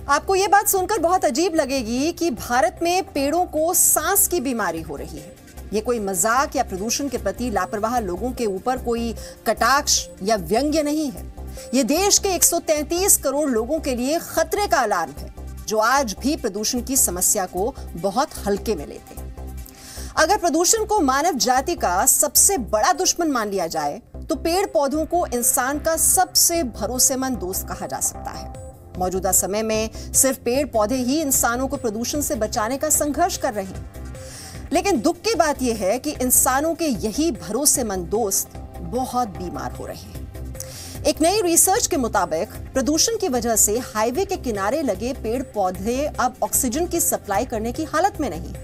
आपको ये बात सुनकर बहुत अजीब लगेगी कि भारत में पेड़ों को सांस की बीमारी हो रही है। ये कोई मजाक या प्रदूषण के प्रति लापरवाह लोगों के ऊपर कोई कटाक्ष या व्यंग्य नहीं है। ये देश के 133 करोड़ लोगों के लिए खतरे का अलार्म है, जो आज भी प्रदूषण की समस्या को बहुत हल्के में लेते हैं। अगर प्रदूषण को मानव जाति का सबसे बड़ा दुश्मन मान लिया जाए तो पेड़ पौधों को इंसान का सबसे भरोसेमंद दोस्त कहा जा सकता है। मौजूदा समय में सिर्फ पेड़ पौधे ही इंसानों को प्रदूषण से बचाने का संघर्ष कर रहे हैं, लेकिन दुख की बात यह है कि इंसानों के यही भरोसेमंद दोस्त बहुत बीमार हो रहे हैं। एक नई रिसर्च के मुताबिक प्रदूषण की वजह से हाईवे के किनारे लगे पेड़ पौधे अब ऑक्सीजन की सप्लाई करने की हालत में नहीं।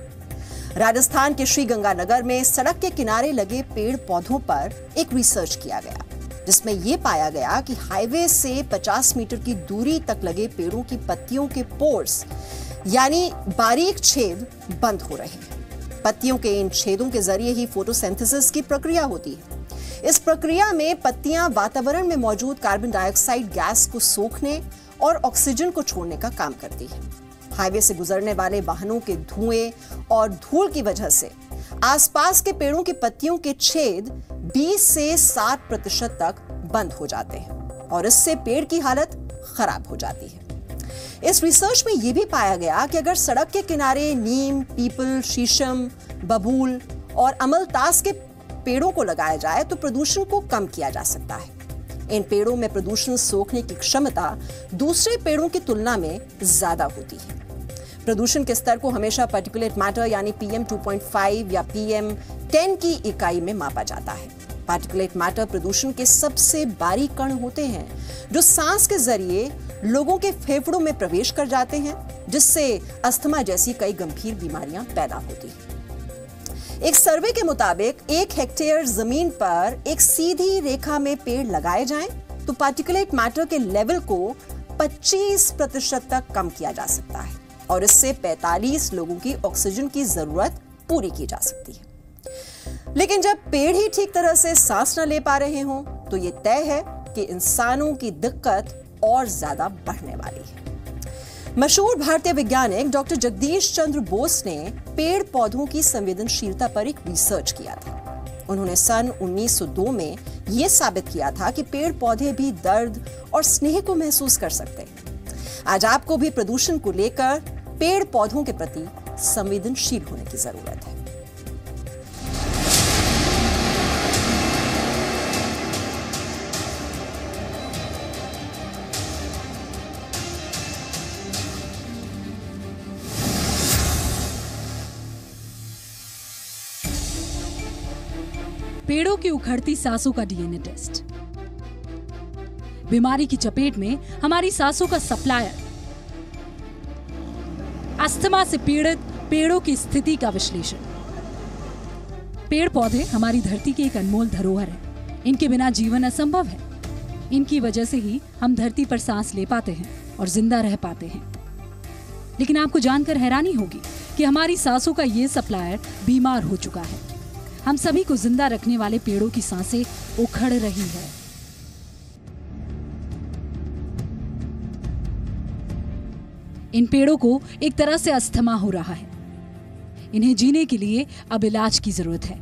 राजस्थान के श्रीगंगानगर में सड़क के किनारे लगे पेड़ पौधों पर एक रिसर्च किया गया, जिसमें यह पाया गया कि हाईवे से 50 मीटर की दूरी तक लगे पेड़ों की पत्तियों के पोर्स यानी बारीक छेद बंद हो रहे हैं। पत्तियों के इन छेदों के जरिए ही फोटोसिंथेसिस की प्रक्रिया होती है। इस प्रक्रिया में पत्तियां वातावरण में मौजूद कार्बन डाइऑक्साइड गैस को सोखने और ऑक्सीजन को छोड़ने का काम करती है। हाईवे से गुजरने वाले वाहनों के धुएं और धूल की वजह से आसपास के पेड़ों की पत्तियों के छेद 20 से 60% तक बंद हो जाते हैं और इससे पेड़ की हालत खराब हो जाती है। इस रिसर्च में यह भी पाया गया कि अगर सड़क के किनारे नीम, पीपल, शीशम, बबूल और अमलतास के पेड़ों को लगाया जाए तो प्रदूषण को कम किया जा सकता है। इन पेड़ों में प्रदूषण सोखने की क्षमता दूसरे पेड़ों की तुलना में ज्यादा होती है। प्रदूषण के स्तर को हमेशा पार्टिकुलेट मैटर यानी PM 2.5 या PM 10 की इकाई में मापा जाता है। पार्टिकुलेट मैटर प्रदूषण के सबसे बारीक कण होते हैं, जो सांस के जरिए लोगों के फेफड़ों में प्रवेश कर जाते हैं, जिससे अस्थमा जैसी कई गंभीर बीमारियां पैदा होती हैं। एक सर्वे के मुताबिक 1 हेक्टेयर जमीन पर एक सीधी रेखा में पेड़ लगाए जाएं तो पार्टिकुलेट मैटर के लेवल को 25% तक कम किया जा सकता है और इससे 45 लोगों की ऑक्सीजन की जरूरत पूरी की जा सकती है। लेकिन जब पेड़ ही ठीक तरह से सांस न ले पा रहे हों तो यह तय है कि इंसानों की दिक्कत और ज्यादा बढ़ने वाली है। मशहूर भारतीय वैज्ञानिक डॉक्टर जगदीश चंद्र बोस ने पेड़ पौधों की संवेदनशीलता पर एक रिसर्च किया था। उन्होंने सन 1902 में यह साबित किया था कि पेड़ पौधे भी दर्द और स्नेह को महसूस कर सकते हैं। आज आपको भी प्रदूषण को लेकर पेड़ पौधों के प्रति संवेदनशील होने की जरूरत है। पेड़ों की उखड़ती सांसों का DNA टेस्ट, बीमारी की चपेट में हमारी सांसों का सप्लायर, अस्थमा से पीड़ित पेड़ों की स्थिति का विश्लेषण। पेड़ पौधे हमारी धरती की एक अनमोल धरोहर है। इनके बिना जीवन असंभव है। इनकी वजह से ही हम धरती पर सांस ले पाते हैं और जिंदा रह पाते हैं। लेकिन आपको जानकर हैरानी होगी कि हमारी सांसों का ये सप्लायर बीमार हो चुका है। हम सभी को जिंदा रखने वाले पेड़ों की सांसें उखड़ रही है। इन पेड़ों को एक तरह से अस्थमा हो रहा है। इन्हें जीने के लिए अब इलाज की जरूरत है।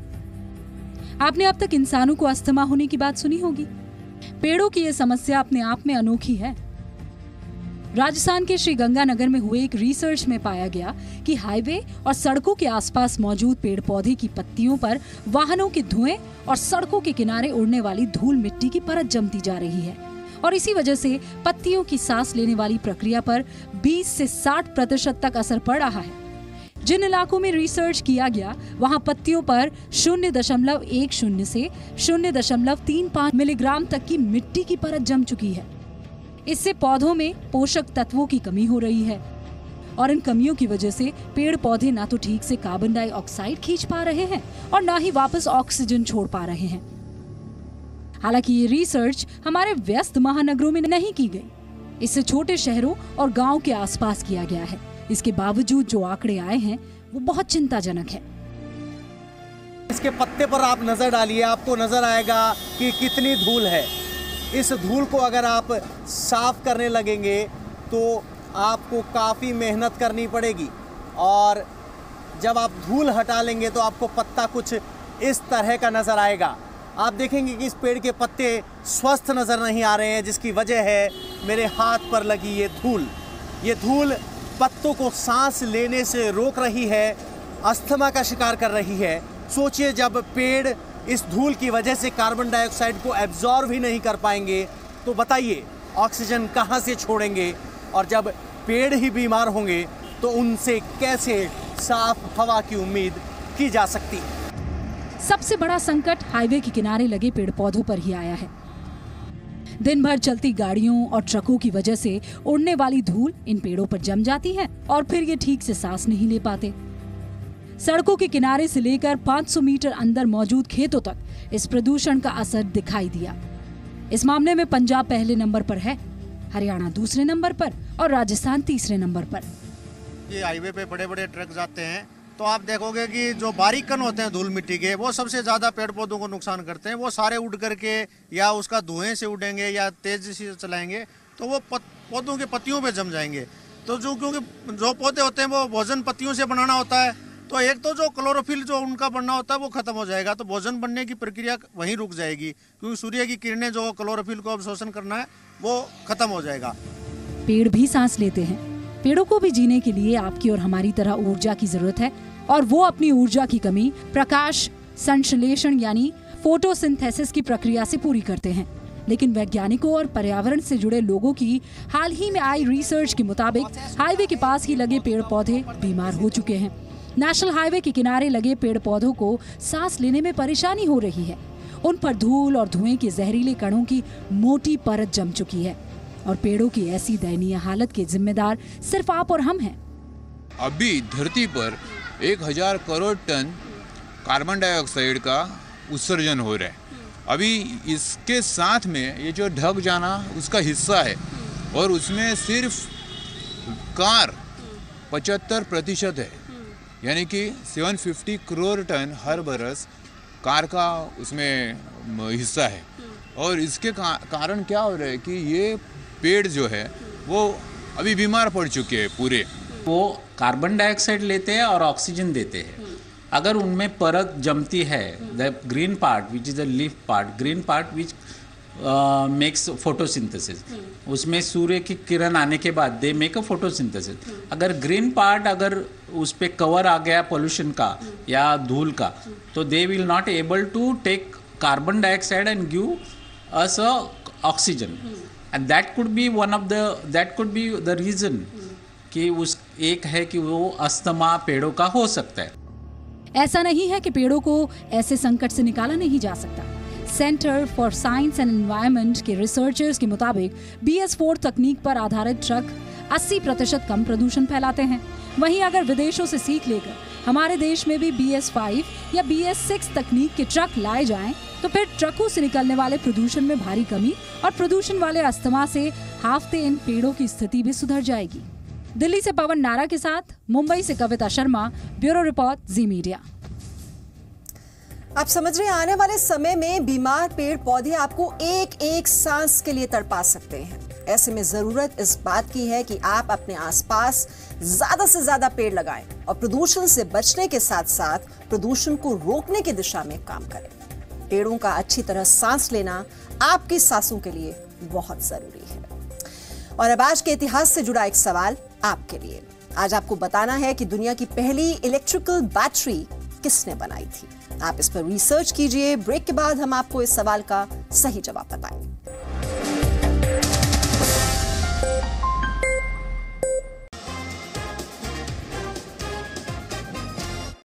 आपने अब तक इंसानों को अस्थमा होने की बात सुनी होगी। पेड़ों की यह समस्या अपने आप में अनोखी है। राजस्थान के श्रीगंगानगर में हुए एक रिसर्च में पाया गया कि हाईवे और सड़कों के आसपास मौजूद पेड़ पौधे की पत्तियों पर वाहनों के धुएं और सड़कों के किनारे उड़ने वाली धूल मिट्टी की परत जमती जा रही है और इसी वजह से पत्तियों की सांस लेने वाली प्रक्रिया पर 20 से 60% तक असर पड़ रहा है। जिन इलाकों में रिसर्च किया गया वहां पत्तियों पर 0.10 से 0.35 मिलीग्राम तक की मिट्टी की परत जम चुकी है। इससे पौधों में पोषक तत्वों की कमी हो रही है और इन कमियों की वजह से पेड़ पौधे ना तो ठीक से कार्बन डाइऑक्साइड खींच पा रहे हैं और ना ही वापस ऑक्सीजन छोड़ पा रहे हैं। हालांकि ये रिसर्च हमारे व्यस्त महानगरों में नहीं की गई। इसे छोटे शहरों और गांव के आसपास किया गया है। इसके बावजूद जो आंकड़े आए हैं वो बहुत चिंताजनक है। इसके पत्ते पर आप नजर डालिए, आपको नजर आएगा कि कितनी धूल है। इस धूल को अगर आप साफ करने लगेंगे तो आपको काफ़ी मेहनत करनी पड़ेगी। और जब आप धूल हटा लेंगे तो आपको पत्ता कुछ इस तरह का नज़र आएगा। आप देखेंगे कि इस पेड़ के पत्ते स्वस्थ नज़र नहीं आ रहे हैं, जिसकी वजह है मेरे हाथ पर लगी ये धूल। ये धूल पत्तों को सांस लेने से रोक रही है, अस्थमा का शिकार कर रही है। सोचिए, जब पेड़ इस धूल की वजह से कार्बन डाइऑक्साइड को एब्जॉर्ब ही नहीं कर पाएंगे तो बताइए ऑक्सीजन कहाँ से छोड़ेंगे। और जब पेड़ ही बीमार होंगे तो उनसे कैसे साफ हवा की उम्मीद की जा सकती है। सबसे बड़ा संकट हाईवे के किनारे लगे पेड़ पौधों पर ही आया है। दिन भर चलती गाड़ियों और ट्रकों की वजह से उड़ने वाली धूल इन पेड़ों पर जम जाती है और फिर ये ठीक से सांस नहीं ले पाते। सड़कों के किनारे से लेकर 500 मीटर अंदर मौजूद खेतों तक इस प्रदूषण का असर दिखाई दिया। इस मामले में पंजाब पहले नंबर पर है, हरियाणा दूसरे नंबर पर और राजस्थान तीसरे नंबर पर। ये हाईवे पे बड़े बड़े ट्रक जाते हैं तो आप देखोगे कि जो बारीक कण होते हैं धूल मिट्टी के, वो सबसे ज्यादा पेड़ पौधों को नुकसान करते हैं। वो सारे उड़ करके या उसका धुएं से उड़ेंगे या तेज से चलाएंगे तो वो पौधों के पत्तियों पे जम जाएंगे। तो क्योंकि जो पौधे होते हैं वो भोजन पत्तियों से बनाना होता है, तो एक तो जो क्लोरोफिल जो उनका बनना होता है वो खत्म हो जाएगा, तो भोजन बनने की प्रक्रिया वहीं रुक जाएगी, क्योंकि सूर्य की किरणें जो क्लोरोफिल को अवशोषण करना है वो खत्म हो जाएगा। पेड़ भी सांस लेते हैं। पेड़ों को भी जीने के लिए आपकी और हमारी तरह ऊर्जा की जरूरत है और वो अपनी ऊर्जा की कमी प्रकाश संश्लेषण यानी फोटोसिंथेसिस की प्रक्रिया से पूरी करते हैं। लेकिन वैज्ञानिकों और पर्यावरण से जुड़े लोगों की हाल ही में आई रिसर्च के मुताबिक हाईवे के पास ही लगे पेड़ पौधे बीमार हो चुके हैं। नेशनल हाईवे के किनारे लगे पेड़ पौधों को सांस लेने में परेशानी हो रही है। उन पर धूल और धुएं के जहरीले कणों की मोटी परत जम चुकी है और पेड़ों की ऐसी दयनीय हालत के जिम्मेदार सिर्फ आप और हम हैं। अभी धरती पर 1000 करोड़ टन कार्बन डाइऑक्साइड का उत्सर्जन हो रहा है। अभी इसके साथ में ये जो ढक जाना उसका हिस्सा है और उसमें सिर्फ कार 75% है, यानी कि 750 करोड़ टन हर बरस कार का उसमें हिस्सा है। और इसके कारण क्या हो रहा है कि ये पेड़ जो है वो अभी बीमार पड़ चुके हैं पूरे। वो कार्बन डाइऑक्साइड लेते हैं और ऑक्सीजन देते हैं। अगर उनमें परत जमती है, the green part which is the leaf part, green part which makes photosynthesis, उसमें सूर्य की किरण आने के बाद दे मेक अ फोटोसिंथेसिस। अगर ग्रीन पार्ट अगर उस पे कवर आ गया पोल्यूशन का या धूल का, तो they will not able to take carbon dioxide and give us oxygen, and that could be the reason कि उस एक है कि वो अस्थमा पेड़ों का हो सकता है। ऐसा नहीं है कि पेड़ों को ऐसे संकट से निकाला नहीं जा सकता। Centre for science and environment के रिसर्चर्स के मुताबिक BS4 तकनीक पर आधारित ट्रक 80% कम प्रदूषण फैलाते हैं। वहीं अगर विदेशों से सीख लेकर हमारे देश में भी BS5 या BS6 तकनीक के ट्रक लाए जाएं, तो फिर ट्रकों से निकलने वाले प्रदूषण में भारी कमी और प्रदूषण वाले अस्थमा से हाफते इन पेड़ों की स्थिति भी सुधर जाएगी। दिल्ली से पवन नारा के साथ मुंबई से कविता शर्मा, ब्यूरो रिपोर्ट, जी मीडिया। आप समझ रहे हैं, आने वाले समय में बीमार पेड़ पौधे आपको एक एक सांस के लिए तड़पा सकते हैं। ऐसे में जरूरत इस बात की है कि आप अपने आसपास ज्यादा से ज्यादा पेड़ लगाएं और प्रदूषण से बचने के साथ साथ प्रदूषण को रोकने की दिशा में काम करें। पेड़ों का अच्छी तरह सांस लेना आपकी सांसों के लिए बहुत जरूरी है। और अब आज के इतिहास से जुड़ा एक सवाल आपके लिए। आज आपको बताना है कि दुनिया की पहली इलेक्ट्रिकल बैटरी किसने बनाई थी। आप इस पर रिसर्च कीजिए। ब्रेक के बाद हम आपको इस सवाल का सही जवाब बताएंगे।